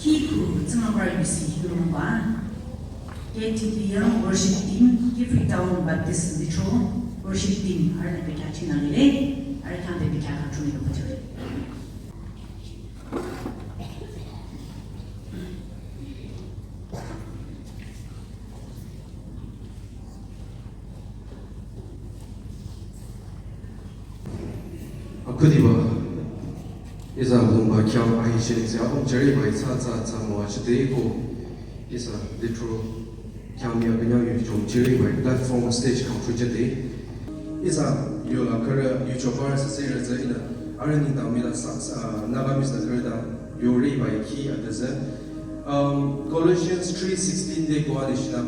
Kiku, Tsamabari Hirumba, KTBL worship team, Kifri Town Baptist Vitro, worship team, Arne Pekachina Lile, Arakan Pekaka Truni Opportunity. Akudiba is a Lumba Kyam Ahishin, the Jerry by Tata Samoa, Debo is a literal Kyamia Bino from Jerry by platform stage country today. Is a Yola Kara, Yuchopar, Series in Arani Damila Nagamis the Kurda, Yuri by Key at the Zen. Colossians 3:16 de Guadishna.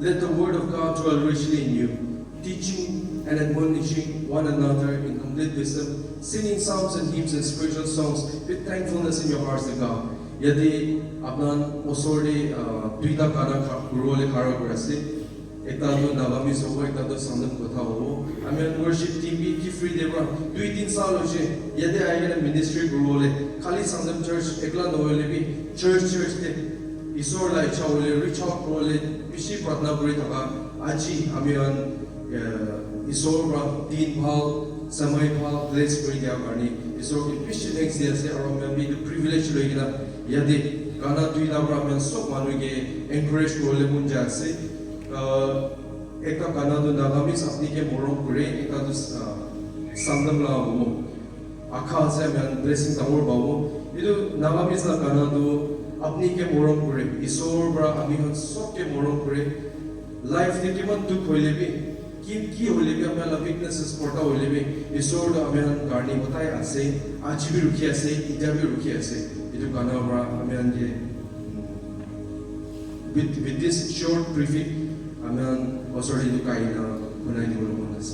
Let the word of God dwell richly in you, teaching and admonishing one another in complete wisdom, singing psalms and hymns and spiritual songs with thankfulness in your hearts to God. Yadi apnan osorde tuida kana gurole khara korase ekta to nagami sobo ekta to samdam kotha hobo amen worship team bi ki free debra 2-3 saal hoche yadi aigena ministry gurole khali samdam church ekla noele bi church te isor lai chawle reach out role bishi pratna kori thaka aji amian isor ra tin bhal samay bhal place kori dia karni isor ki bishi thanks dia se aru me bi privilege loigina yadi kana tuida brahman sok manu ke encourage role munja se ekta kana do nagami sapni ke morom kure ekta do samdam la ho akha se man blessing tamor bawo idu nagami sa kana do apni ke morom kure isor bra ami han sok ke morom kure life ne keman dukh hoile bi ki hoile bi amala weaknesses porta hoile bi isor do ami han garni batai ase aaj bhi rukhi ase ija bhi rukhi ase idu kana bra ami han je with this short briefing amen already do kaina kunai di bolo monas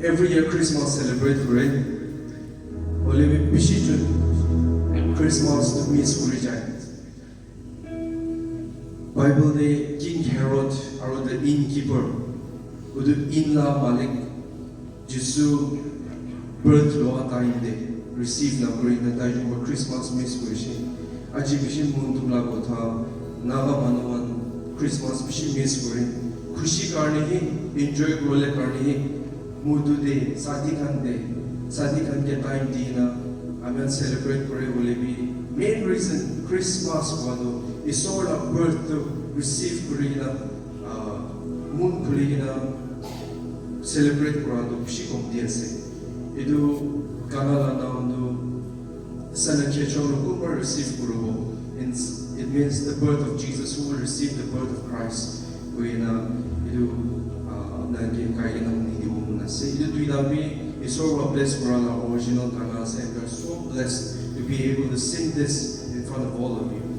every year Christmas celebrate 그래. 원래 비시준 Christmas to miss 그러잖아. Bible day King Herod or the innkeeper, udu inla malik Jesu birth lo time day receive na kuri na tayo yung Christmas miss kurishin. Aji bishin muntum la kotha naga manawan Christmas bishin miss kurin. खुशी करने ही enjoy ग्रोले करने ही मुद्दू दे शादी खान के time दी ना हमें celebrate करे बोले भी main reason Christmas वालो is all of birth to receive करे ना moon करे ना celebrate करा तो खुशी कम दिया से इधु कानाला ना उन्दु सन के चोर को पर receive करो it means the birth of Jesus who will receive the birth of Christ we na idu naging kaya ng hindi na say idu tuidabi is so blessed for our original kanal and we are so blessed to be able to sing this in front of all of you.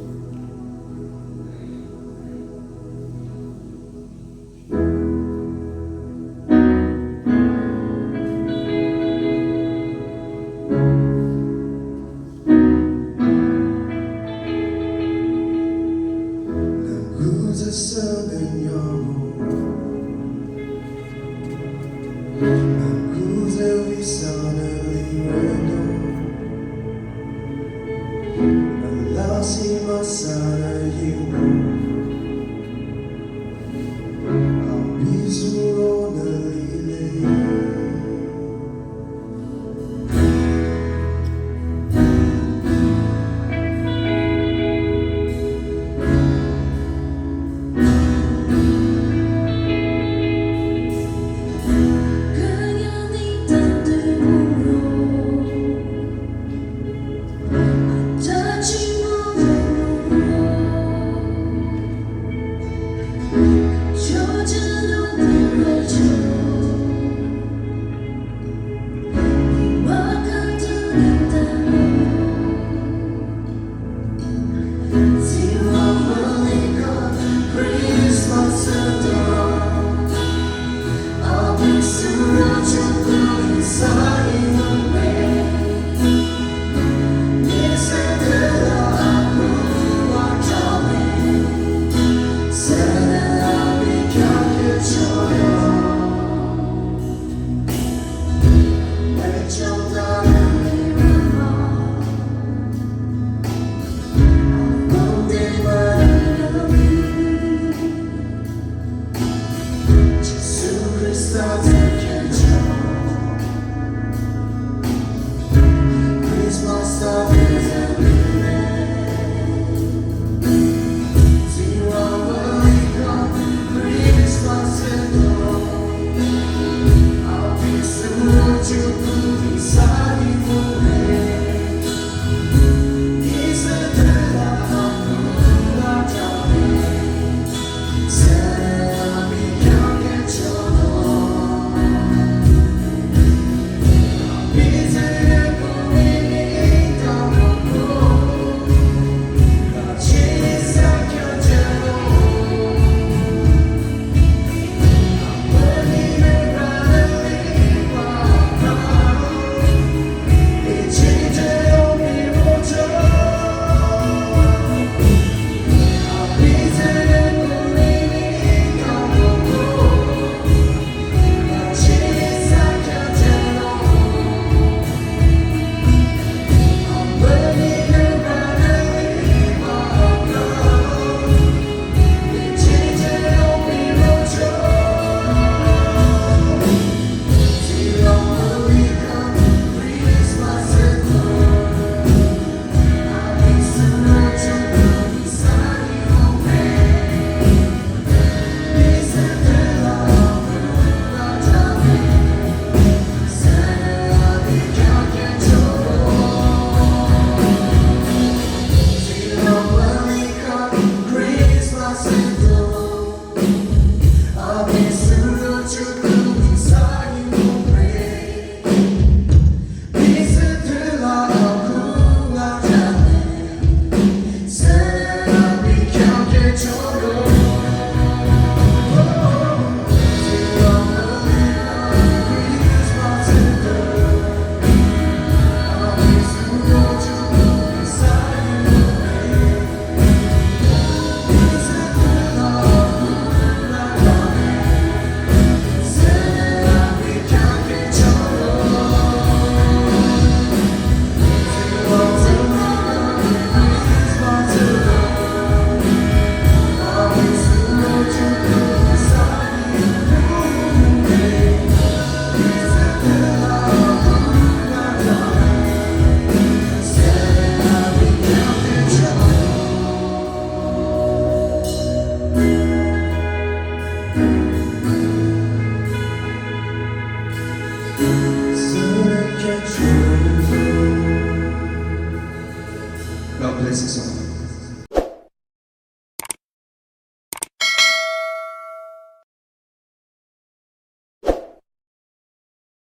blessings